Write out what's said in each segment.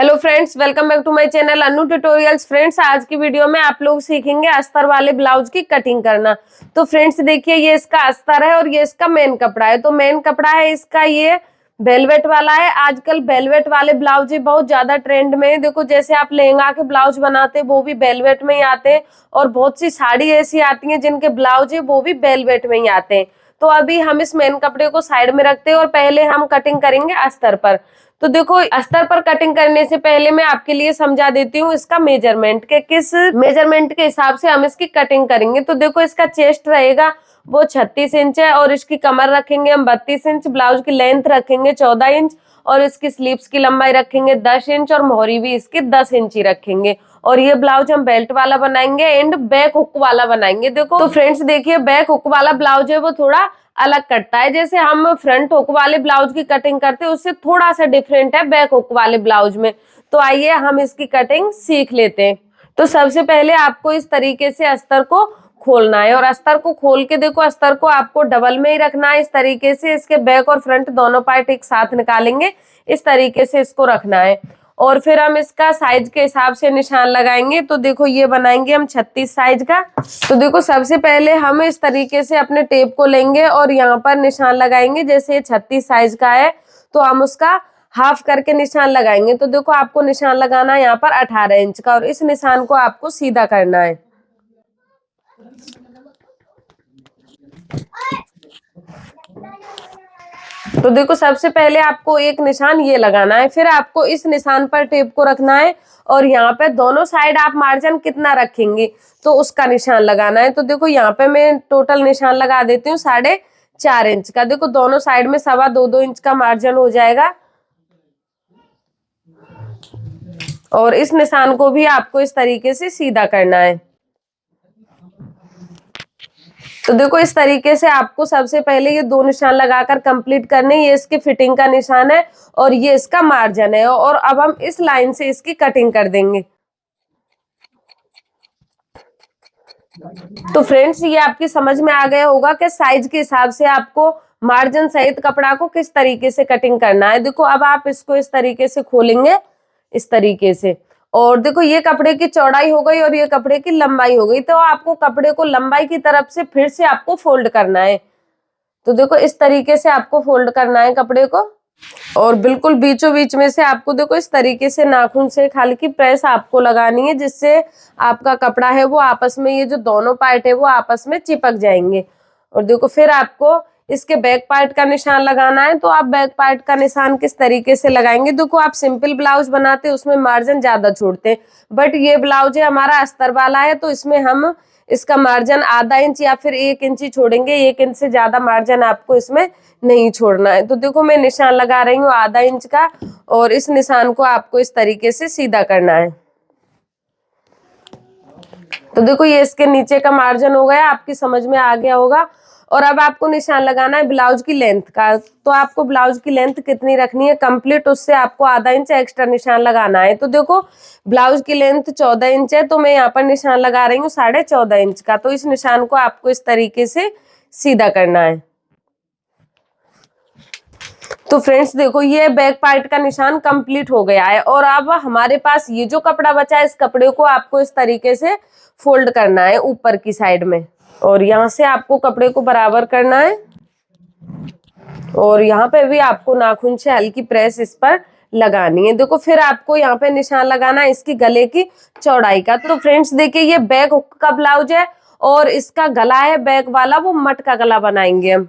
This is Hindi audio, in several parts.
Hello friends, welcome back to my channel Anu tutorials. Friends, आज की वीडियो में आप लोग सीखेंगे अस्तर वाले ब्लाउज की कटिंग करना। तो फ्रेंड्स देखिए, ये इसका अस्तर है और ये इसका मेन कपड़ा है। तो मेन कपड़ा है इसका ये वेलवेट वाला है। आजकल वेलवेट वाले ब्लाउज बहुत ज्यादा ट्रेंड में है। देखो, जैसे आप लहंगा के ब्लाउज बनाते हैं वो भी वेलवेट में ही आते हैं, और बहुत सी साड़ी ऐसी आती है जिनके ब्लाउज है वो भी वेलवेट में ही आते हैं। तो अभी हम इस मेन कपड़े को साइड में रखते हैं और पहले हम कटिंग करेंगे अस्तर पर। तो देखो, अस्तर पर कटिंग करने से पहले मैं आपके लिए समझा देती हूँ इसका मेजरमेंट के किस मेजरमेंट के हिसाब से हम इसकी कटिंग करेंगे। तो देखो, इसका चेस्ट रहेगा वो 36 इंच है, और इसकी कमर रखेंगे हम 32 इंच, ब्लाउज की लेंथ रखेंगे 14 इंच, और इसकी स्लीव्स की लंबाई रखेंगे 10 इंच, और मोहरी भी इसकी 10 इंच ही रखेंगे। और ये ब्लाउज हम बेल्ट वाला बनाएंगे एंड बैक हुक वाला बनाएंगे। देखो तो फ्रेंड्स देखिए, बैक हुक वाला ब्लाउज है वो थोड़ा अलग कटता है। जैसे हम फ्रंट हुक वाले ब्लाउज की कटिंग करते हैं उससे थोड़ा सा डिफरेंट है बैक हुक वाले ब्लाउज में। तो आइए हम इसकी कटिंग सीख लेते हैं। तो सबसे पहले आपको इस तरीके से अस्तर को खोलना है, और अस्तर को खोल के देखो, अस्तर को आपको डबल में ही रखना है। इस तरीके से इसके बैक और फ्रंट दोनों पार्ट एक साथ निकालेंगे, इस तरीके से इसको रखना है। और फिर हम इसका साइज के हिसाब से निशान लगाएंगे। तो देखो, ये बनाएंगे हम 36 साइज का। तो देखो, सबसे पहले हम इस तरीके से अपने टेप को लेंगे और यहाँ पर निशान लगाएंगे। जैसे ये 36 साइज का है तो हम उसका हाफ करके निशान लगाएंगे। तो देखो, आपको निशान लगाना है यहाँ पर 18 इंच का, और इस निशान को आपको सीधा करना है। तो देखो, सबसे पहले आपको एक निशान ये लगाना है, फिर आपको इस निशान पर टेप को रखना है, और यहाँ पे दोनों साइड आप मार्जिन कितना रखेंगे तो उसका निशान लगाना है। तो देखो, यहाँ पे मैं टोटल निशान लगा देती हूँ 4.5 इंच का। देखो, दोनों साइड में 2.25 इंच का मार्जिन हो जाएगा, और इस निशान को भी आपको इस तरीके से सीधा करना है। तो देखो, इस तरीके से आपको सबसे पहले ये दो निशान लगाकर कंप्लीट करने। ये इसकी फिटिंग का निशान है और ये इसका मार्जिन है, और अब हम इस लाइन से इसकी कटिंग कर देंगे। तो फ्रेंड्स, ये आपकी समझ में आ गया होगा कि साइज के हिसाब से आपको मार्जिन सहित कपड़ा को किस तरीके से कटिंग करना है। देखो, अब आप इसको इस तरीके से खोलेंगे, इस तरीके से। और देखो, ये कपड़े की चौड़ाई हो गई और ये कपड़े की लंबाई हो गई। तो आपको कपड़े को लंबाई की तरफ से फिर से आपको फोल्ड करना है। तो देखो, इस तरीके से आपको फोल्ड करना है कपड़े को, और बिल्कुल बीचों बीच में से आपको देखो इस तरीके से नाखून से हल्की प्रेस आपको लगानी है, जिससे आपका कपड़ा है वो आपस में, ये जो दोनों पार्ट है वो आपस में चिपक जाएंगे। और देखो, फिर आपको इसके बैक पार्ट का निशान लगाना है। तो आप बैक पार्ट का निशान किस तरीके से लगाएंगे। देखो, आप सिंपल ब्लाउज बनाते हैं उसमें मार्जिन ज्यादा छोड़ते हैं, बट ये ब्लाउज है हमारा अस्तर वाला है, तो इसमें हम इसका मार्जिन आधा इंच या फिर 1 इंच ही छोड़ेंगे। 1 इंच से ज्यादा मार्जिन आपको इसमें नहीं छोड़ना है। तो देखो, मैं निशान लगा रही हूँ आधा इंच का, और इस निशान को आपको इस तरीके से सीधा करना है। तो देखो, ये इसके नीचे का मार्जिन हो गया, आपकी समझ में आ गया होगा। और अब आपको निशान लगाना है ब्लाउज की लेंथ का। तो आपको ब्लाउज की लेंथ कितनी रखनी है कंप्लीट, उससे आपको आधा इंच एक्स्ट्रा निशान लगाना है। तो देखो, ब्लाउज की लेंथ 14 इंच है, तो मैं यहाँ पर निशान लगा रही हूँ 14.5 इंच का। तो इस निशान को आपको इस तरीके से सीधा करना है। तो फ्रेंड्स देखो, ये बैक पार्ट का निशान कंप्लीट हो गया है, और अब हमारे पास ये जो कपड़ा बचा है, इस कपड़े को आपको इस तरीके से फोल्ड करना है ऊपर की साइड में, और यहाँ से आपको कपड़े को बराबर करना है, और यहाँ पे भी आपको नाखून से हल्की प्रेस इस पर लगानी है। देखो, फिर आपको यहाँ पे निशान लगाना है इसकी गले की चौड़ाई का। तो फ्रेंड्स देखिए, ये बैक हुक का ब्लाउज है, और इसका गला है बैक वाला, वो मटका गला बनाएंगे हम।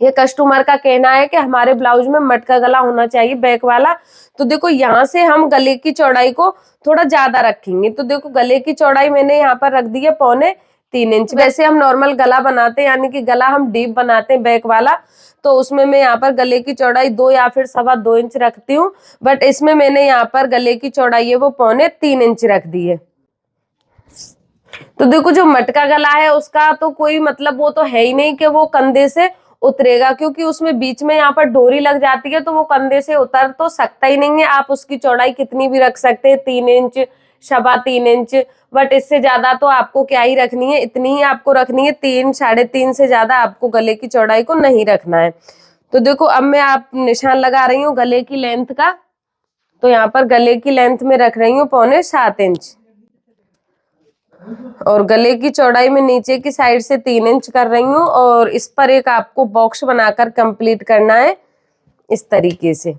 ये कस्टमर का कहना है कि हमारे ब्लाउज में मटका गला होना चाहिए बैक वाला। तो देखो, यहाँ से हम गले की चौड़ाई को थोड़ा ज्यादा रखेंगे। तो देखो, गले की चौड़ाई मैंने यहाँ पर रख दी है 3.25 इंच। वैसे हम नॉर्मल गला बनाते हैं, यानी कि गला हम डीप बनाते हैं बैक वाला, तो उसमें मैं यहाँ पर गले की चौड़ाई 2 या फिर 2.25 इंच रखती हूँ, बट इसमें मैंने यहाँ पर गले की चौड़ाई है वो 3.25 इंच रख दी है। तो देखो, जो मटका गला है उसका तो कोई मतलब वो तो है ही नहीं कि वो कंधे से उतरेगा, क्योंकि उसमें बीच में यहाँ पर डोरी लग जाती है, तो वो कंधे से उतर तो सकता ही नहीं है। आप उसकी चौड़ाई कितनी भी रख सकते हैं, 3 इंच 3.25 इंच, बट इससे ज्यादा तो आपको क्या ही रखनी है, इतनी ही आपको रखनी है। 3 3.5 से ज्यादा आपको गले की चौड़ाई को नहीं रखना है। तो देखो, अब मैं आप निशान लगा रही हूँ गले की लेंथ का। तो यहाँ पर गले की लेंथ में रख रही हूँ 6.25 इंच, और गले की चौड़ाई में नीचे की साइड से 3 इंच कर रही हूँ। और इस पर एक आपको बॉक्स बनाकर कंप्लीट करना है इस तरीके से।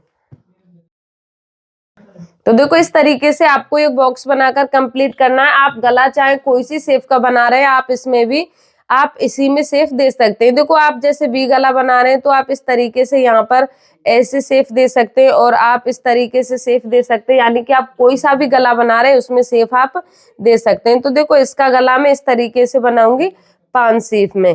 तो देखो इस तरीके से आपको एक बॉक्स बनाकर कंप्लीट करना है। आप गला चाहे कोई सी शेप का बना रहे हैं, आप इसमें भी आप इसी में शेप दे सकते हैं। देखो आप जैसे वी गला बना रहे हैं तो आप इस तरीके से यहाँ पर ऐसे शेप दे सकते हैं, और आप इस तरीके से शेप दे सकते हैं, यानी कि आप कोई सा भी गला बना रहे हैं उसमें शेप आप दे सकते हैं। तो देखो इसका गला मैं इस तरीके से बनाऊंगी 5 शेप में।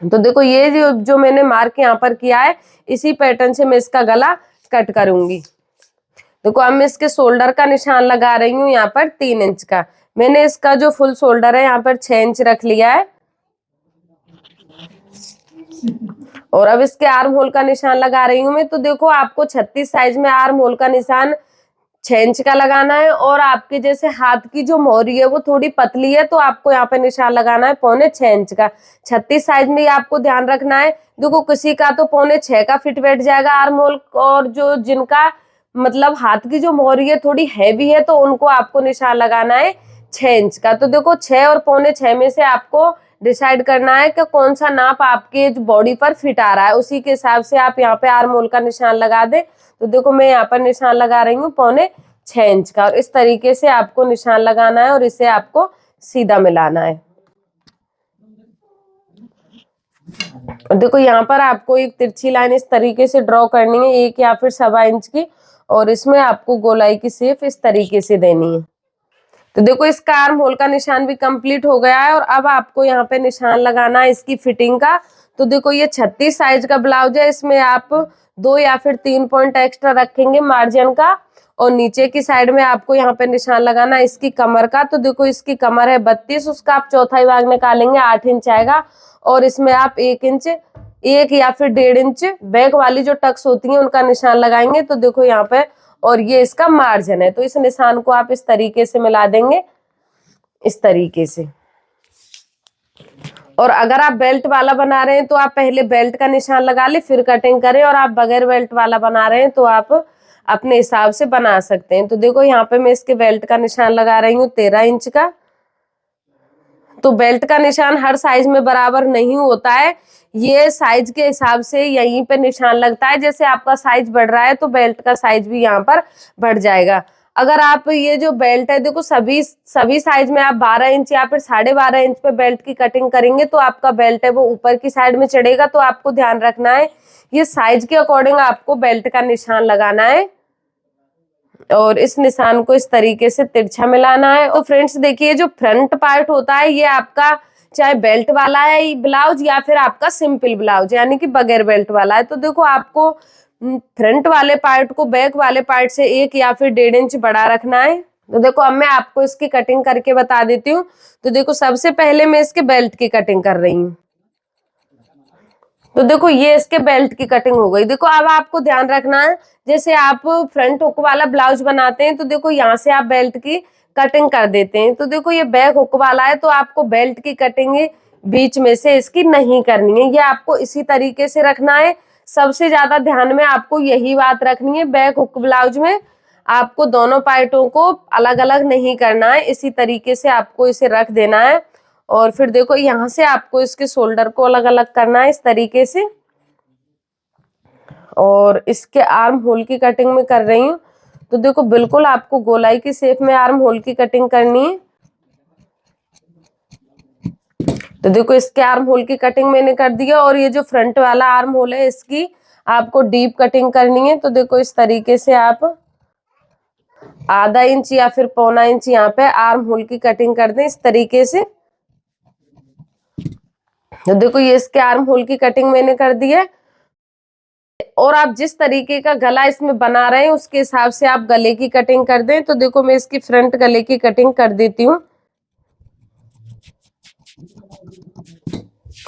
तो देखो ये जो मैंने मार्क यहाँ पर किया है, इसी पैटर्न से मैं इसका गला कट करूंगी। देखो अब मैं इसके शोल्डर का निशान लगा रही हूँ यहाँ पर 3 इंच का। मैंने इसका जो फुल शोल्डर है यहाँ पर 6 इंच रख लिया है, और अब इसके आर्म होल का निशान लगा रही हूँ मैं। तो देखो आपको 36 साइज में आर्म होल का निशान 6 इंच का लगाना है, और आपके जैसे हाथ की जो मोहरी है वो थोड़ी पतली है तो आपको यहाँ पे निशान लगाना है 6.25 इंच का। 36 साइज में आपको ध्यान रखना है। देखो किसी का तो 6.25 का फिट बैठ जाएगा आर्म होल, और जो जिनका मतलब हाथ की जो मोहरी है थोड़ी हैवी है तो उनको आपको निशान लगाना है 6 इंच का। तो देखो 6 और 6.25 में से आपको डिसाइड करना है कि कौन सा नाप आपके बॉडी पर फिट आ रहा है, उसी के हिसाब से आप यहाँ पे आर्म होल का निशान लगा दें। तो देखो मैं यहाँ पर निशान लगा रही हूँ 6.25 इंच का, और इस तरीके से आपको निशान लगाना है और इसे आपको सीधा मिलाना है। और देखो यहाँ पर आपको एक तिरछी लाइन इस तरीके से ड्रॉ करनी है, 1 या फिर 1.25 इंच की, और इसमें आपको गोलाई की शेप इस तरीके से देनी है। तो देखो इसका आर्म होल का निशान भी कंप्लीट हो गया है, और अब आपको यहाँ पे निशान लगाना है इसकी फिटिंग का। तो देखो ये 36 साइज का ब्लाउज है, इसमें आप 2 या फिर 3 पॉइंट एक्स्ट्रा रखेंगे मार्जिन का, और नीचे की साइड में आपको यहाँ पे निशान लगाना है इसकी कमर का। तो देखो इसकी कमर है 32, उसका आप चौथाई भाग निकालेंगे 8 इंच आएगा, और इसमें आप 1 इंच 1 या फिर 1.5 इंच बैक वाली जो टक्स होती हैं उनका निशान लगाएंगे। तो देखो यहाँ पे, और ये इसका मार्जिन है, तो इस निशान को आप इस तरीके से मिला देंगे इस तरीके से। और अगर आप बेल्ट वाला बना रहे हैं तो आप पहले बेल्ट का निशान लगा ले फिर कटिंग करें, और आप बगैर बेल्ट वाला बना रहे हैं तो आप अपने हिसाब से बना सकते हैं। तो देखो यहाँ पे मैं इसके बेल्ट का निशान लगा रही हूँ 13 इंच का। तो बेल्ट का निशान हर साइज में बराबर नहीं होता है, ये साइज के हिसाब से यहीं पे निशान लगता है। जैसे आपका साइज बढ़ रहा है तो बेल्ट का साइज भी यहाँ पर बढ़ जाएगा। अगर आप ये जो बेल्ट है, देखो सभी साइज में आप 12 इंच या फिर 12.5 इंच पे बेल्ट की कटिंग करेंगे तो आपका बेल्ट है वो ऊपर की साइड में चढ़ेगा। तो आपको ध्यान रखना है ये साइज के अकॉर्डिंग आपको बेल्ट का निशान लगाना है, और इस निशान को इस तरीके से तिरछा मिलाना है। तो फ्रेंड्स देखिए जो फ्रंट पार्ट होता है ये आपका चाहे बेल्ट वाला है ब्लाउज या फिर आपका सिंपल ब्लाउज यानी कि बगैर बेल्ट वाला है। तो देखो आपको फ्रंट वाले पार्ट को बैक वाले पार्ट से 1 या फिर 1.5 इंच बड़ा रखना है। तो देखो अब मैं आपको इसकी कटिंग करके बता देती हूँ। तो देखो सबसे पहले मैं इसके बेल्ट की कटिंग कर रही हूँ। तो देखो ये इसके बेल्ट की कटिंग हो गई। देखो अब आपको ध्यान रखना है, जैसे आप फ्रंट हुक वाला ब्लाउज बनाते हैं तो देखो यहाँ से आप बेल्ट की कटिंग कर देते हैं। तो देखो ये बैक हुक वाला है तो आपको बेल्ट की कटिंग बीच में से इसकी नहीं करनी है, ये आपको इसी तरीके से रखना है। सबसे ज्यादा ध्यान में आपको यही बात रखनी है, बैक हुक ब्लाउज में आपको दोनों पार्टों को अलग अलग नहीं करना है, इसी तरीके से आपको इसे रख देना है। और फिर देखो यहाँ से आपको इसके शोल्डर को अलग अलग करना है इस तरीके से, और इसके आर्म होल की कटिंग में कर रही हूँ। तो देखो बिल्कुल आपको गोलाई की शेप में आर्म होल की कटिंग करनी है। तो देखो इसके आर्म होल की कटिंग मैंने कर दिया, और ये जो फ्रंट वाला आर्म होल है इसकी आपको डीप कटिंग करनी है। तो देखो इस तरीके से आप आधा इंच या फिर 1.25 इंच यहाँ पे आर्म होल की कटिंग कर दें इस तरीके से। तो देखो ये इसके आर्म होल की कटिंग मैंने कर दी है, और आप जिस तरीके का गला इसमें बना रहे हैं उसके हिसाब से आप गले की कटिंग कर दें। तो देखो मैं इसकी फ्रंट गले की कटिंग कर देती हूँ।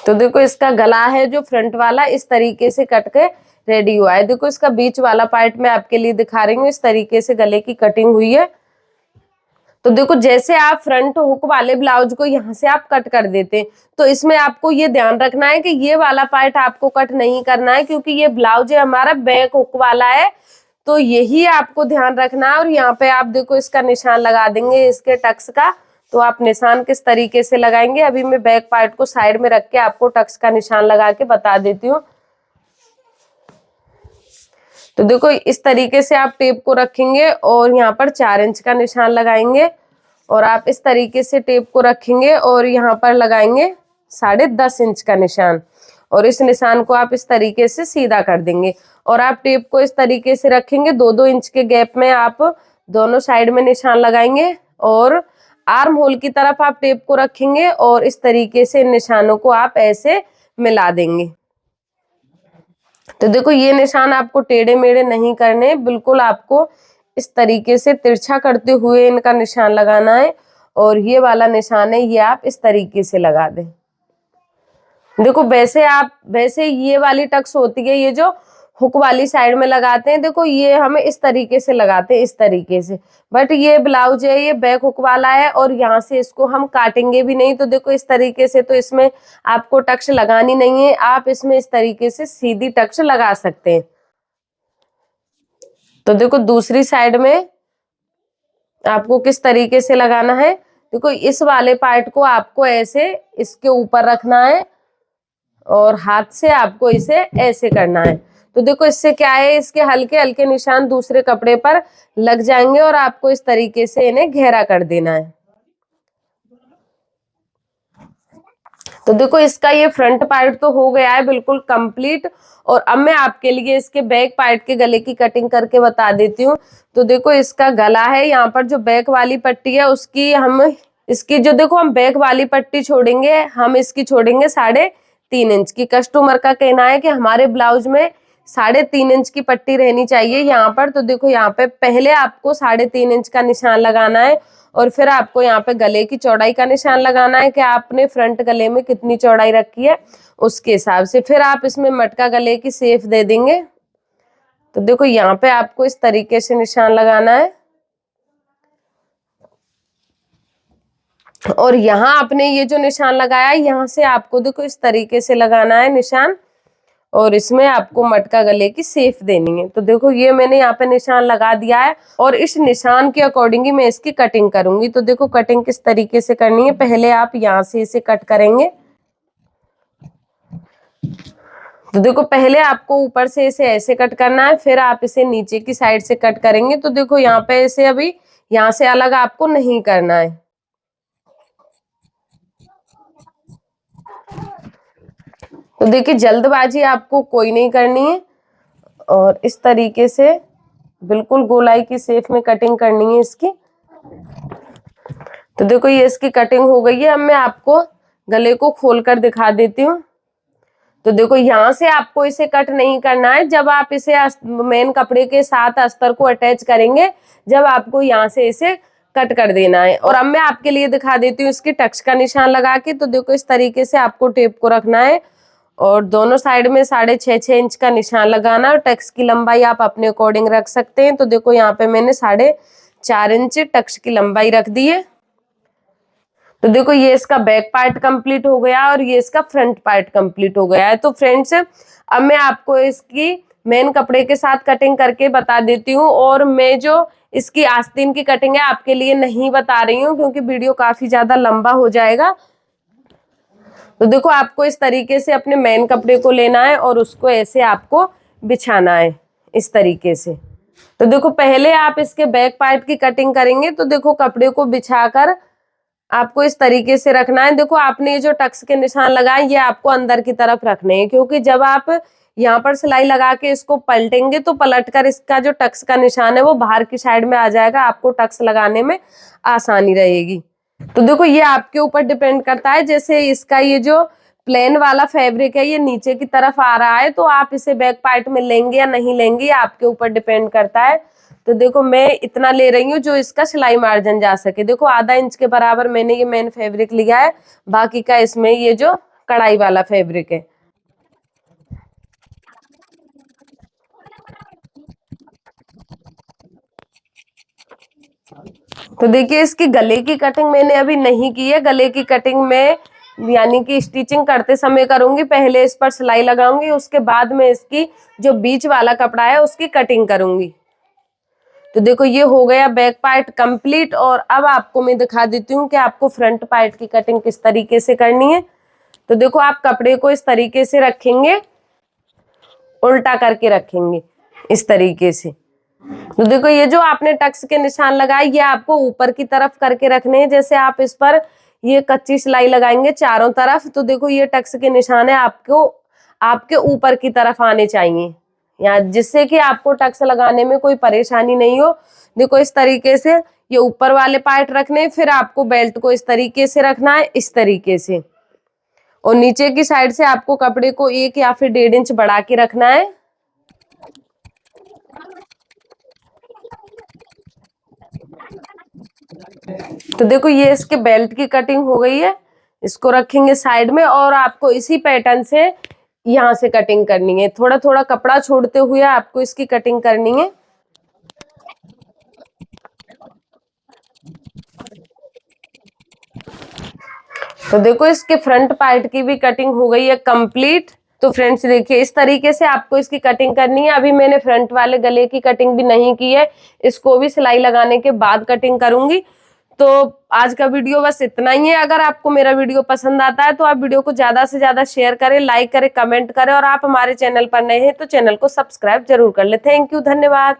तो देखो इसका गला है जो फ्रंट वाला इस तरीके से कट के रेडी हुआ है। देखो इसका बीच वाला पार्ट मैं आपके लिए दिखा रही हूँ, इस तरीके से गले की कटिंग हुई है। तो देखो जैसे आप फ्रंट हुक वाले ब्लाउज को यहाँ से आप कट कर देते हैं, तो इसमें आपको ये ध्यान रखना है कि ये वाला पार्ट आपको कट नहीं करना है, क्योंकि ये ब्लाउज है हमारा बैक हुक वाला है। तो यही आपको ध्यान रखना है। और यहाँ पे आप देखो इसका निशान लगा देंगे इसके टक्स का। तो आप निशान किस तरीके से लगाएंगे, अभी मैं बैक पार्ट को साइड में रख के आपको टक्स का निशान लगा के बता देती हूँ। तो देखो इस तरीके से आप टेप को रखेंगे और यहाँ पर 4 इंच का निशान लगाएंगे, और आप इस तरीके से टेप को रखेंगे और यहाँ पर लगाएंगे 10.5 इंच का निशान, और इस निशान को आप इस तरीके से सीधा कर देंगे। और आप टेप को इस तरीके से रखेंगे, 2-2 इंच के गैप में आप दोनों साइड में निशान लगाएंगे, और आर्म होल की तरफ आप टेप को रखेंगे और इस तरीके से निशानों को आप ऐसे मिला देंगे। तो देखो ये निशान आपको टेढ़े मेढ़े नहीं करने, बिल्कुल आपको इस तरीके से तिरछा करते हुए इनका निशान लगाना है। और ये वाला निशान है ये आप इस तरीके से लगा दें। देखो वैसे ये वाली टक्स होती है, ये जो हुक वाली साइड में लगाते हैं, देखो ये हमें इस तरीके से लगाते हैं, इस तरीके से। बट ये ब्लाउज है ये बैक हुक वाला है, और यहाँ से इसको हम काटेंगे भी नहीं। तो देखो इस तरीके से तो इसमें आपको टक्स लगानी नहीं है, आप इसमें इस तरीके से सीधी टक्स लगा सकते हैं। तो देखो दूसरी साइड में आपको किस तरीके से लगाना है, देखो इस वाले पार्ट को आपको ऐसे इसके ऊपर रखना है और हाथ से आपको इसे ऐसे करना है। तो देखो इससे क्या है, इसके हल्के हल्के निशान दूसरे कपड़े पर लग जाएंगे और आपको इस तरीके से इन्हें घेरा कर देना है। तो देखो इसका ये फ्रंट पार्ट तो हो गया है बिल्कुल कंप्लीट, और अब मैं आपके लिए इसके बैक पार्ट के गले की कटिंग करके बता देती हूँ। तो देखो इसका गला है, यहाँ पर जो बैक वाली पट्टी है उसकी इसकी जो देखो हम बैक वाली पट्टी छोड़ेंगे, हम इसकी छोड़ेंगे 3.5 इंच की। कस्टमर का कहना है कि हमारे ब्लाउज में 3.5 इंच की पट्टी रहनी चाहिए यहाँ पर। तो देखो यहाँ पे पहले आपको 3.5 इंच का निशान लगाना है, और फिर आपको यहाँ पे गले की चौड़ाई का निशान लगाना है कि आपने फ्रंट गले में कितनी चौड़ाई रखी है उसके हिसाब से। फिर आप इसमें मटका गले की शेप दे देंगे। तो देखो यहाँ पे आपको इस तरीके से निशान लगाना है, और यहाँ आपने ये जो निशान लगाया है यहाँ से आपको देखो इस तरीके से लगाना है निशान, और इसमें आपको मटका गले की शेप देनी है। तो देखो ये मैंने यहाँ पे निशान लगा दिया है, और इस निशान के अकॉर्डिंग ही मैं इसकी कटिंग करूंगी। तो देखो कटिंग किस तरीके से करनी है, पहले आप यहाँ से इसे कट करेंगे। तो देखो पहले आपको ऊपर से इसे ऐसे कट करना है, फिर आप इसे नीचे की साइड से कट करेंगे। तो देखो यहाँ पे इसे अभी यहाँ से अलग आपको नहीं करना है। तो देखिए जल्दबाजी आपको कोई नहीं करनी है, और इस तरीके से बिल्कुल गोलाई की शेप में कटिंग करनी है इसकी। तो देखो ये इसकी कटिंग हो गई है। अब मैं आपको गले को खोलकर दिखा देती हूँ। तो देखो यहाँ से आपको इसे कट नहीं करना है, जब आप इसे मेन कपड़े के साथ अस्तर को अटैच करेंगे, जब आपको यहाँ से इसे कट कर देना है। और अब मैं आपके लिए दिखा देती हूँ इसकी टक्स का निशान लगा के। तो देखो इस तरीके से आपको टेप को रखना है, और दोनों साइड में 6.5 इंच का निशान लगाना, और टक्स की लंबाई आप अपने अकॉर्डिंग रख सकते हैं। तो देखो यहाँ पे मैंने 4.5 इंच टक्स की लंबाई रख दी है। तो देखो ये इसका बैक पार्ट कंप्लीट हो गया, और ये इसका फ्रंट पार्ट कंप्लीट हो गया है। तो फ्रेंड्स अब मैं आपको इसकी मेन कपड़े के साथ कटिंग करके बता देती हूँ, और मैं जो इसकी आस्तीन की कटिंग है आपके लिए नहीं बता रही हूँ, क्योंकि वीडियो काफी ज्यादा लंबा हो जाएगा। तो देखो आपको इस तरीके से अपने मेन कपड़े को लेना है, और उसको ऐसे आपको बिछाना है इस तरीके से। तो देखो पहले आप इसके बैक पार्ट की कटिंग करेंगे। तो देखो कपड़े को बिछाकर आपको इस तरीके से रखना है। देखो आपने ये जो टक्स के निशान लगाए ये आपको अंदर की तरफ रखने हैं, क्योंकि जब आप यहाँ पर सिलाई लगा के इसको पलटेंगे तो पलटकर इसका जो टक्स का निशान है वो बाहर की साइड में आ जाएगा, आपको टक्स लगाने में आसानी रहेगी। तो देखो ये आपके ऊपर डिपेंड करता है, जैसे इसका ये जो प्लेन वाला फैब्रिक है ये नीचे की तरफ आ रहा है, तो आप इसे बैक पार्ट में लेंगे या नहीं लेंगे ये आपके ऊपर डिपेंड करता है। तो देखो मैं इतना ले रही हूँ जो इसका सिलाई मार्जिन जा सके। देखो आधा इंच के बराबर मैंने ये मेन फैब्रिक लिया है, बाकी का इसमें ये जो कढ़ाई वाला फैब्रिक है। तो देखिए इसकी गले की कटिंग मैंने अभी नहीं की है, गले की कटिंग में यानी कि स्टिचिंग करते समय करूंगी। पहले इस पर सिलाई लगाऊंगी, उसके बाद में इसकी जो बीच वाला कपड़ा है उसकी कटिंग करूंगी। तो देखो ये हो गया बैक पार्ट कंप्लीट। और अब आपको मैं दिखा देती हूँ कि आपको फ्रंट पार्ट की कटिंग किस तरीके से करनी है। तो देखो आप कपड़े को इस तरीके से रखेंगे, उल्टा करके रखेंगे इस तरीके से। तो देखो ये जो आपने टक्स के निशान लगाए ये आपको ऊपर की तरफ करके रखने हैं। जैसे आप इस पर ये कच्ची सिलाई लगाएंगे चारों तरफ, तो देखो ये टक्स के निशान है आपको आपके ऊपर की तरफ आने चाहिए यहाँ, जिससे कि आपको टक्स लगाने में कोई परेशानी नहीं हो। देखो इस तरीके से ये ऊपर वाले पार्ट रखने, फिर आपको बेल्ट को इस तरीके से रखना है, इस तरीके से। और नीचे की साइड से आपको कपड़े को 1 या फिर 1.5 इंच बढ़ा के रखना है। तो देखो ये इसके बेल्ट की कटिंग हो गई है, इसको रखेंगे साइड में। और आपको इसी पैटर्न से यहाँ से कटिंग करनी है, थोड़ा थोड़ा कपड़ा छोड़ते हुए आपको इसकी कटिंग करनी है। तो देखो इसके फ्रंट पार्ट की भी कटिंग हो गई है कंप्लीट। तो फ्रेंड्स देखिए इस तरीके से आपको इसकी कटिंग करनी है। अभी मैंने फ्रंट वाले गले की कटिंग भी नहीं की है, इसको भी सिलाई लगाने के बाद कटिंग करूंगी। तो आज का वीडियो बस इतना ही है। अगर आपको मेरा वीडियो पसंद आता है तो आप वीडियो को ज्यादा से ज्यादा शेयर करें, लाइक करें, कमेंट करें। और आप हमारे चैनल पर नए हैं तो चैनल को सब्सक्राइब जरूर कर ले। थैंक यू, धन्यवाद।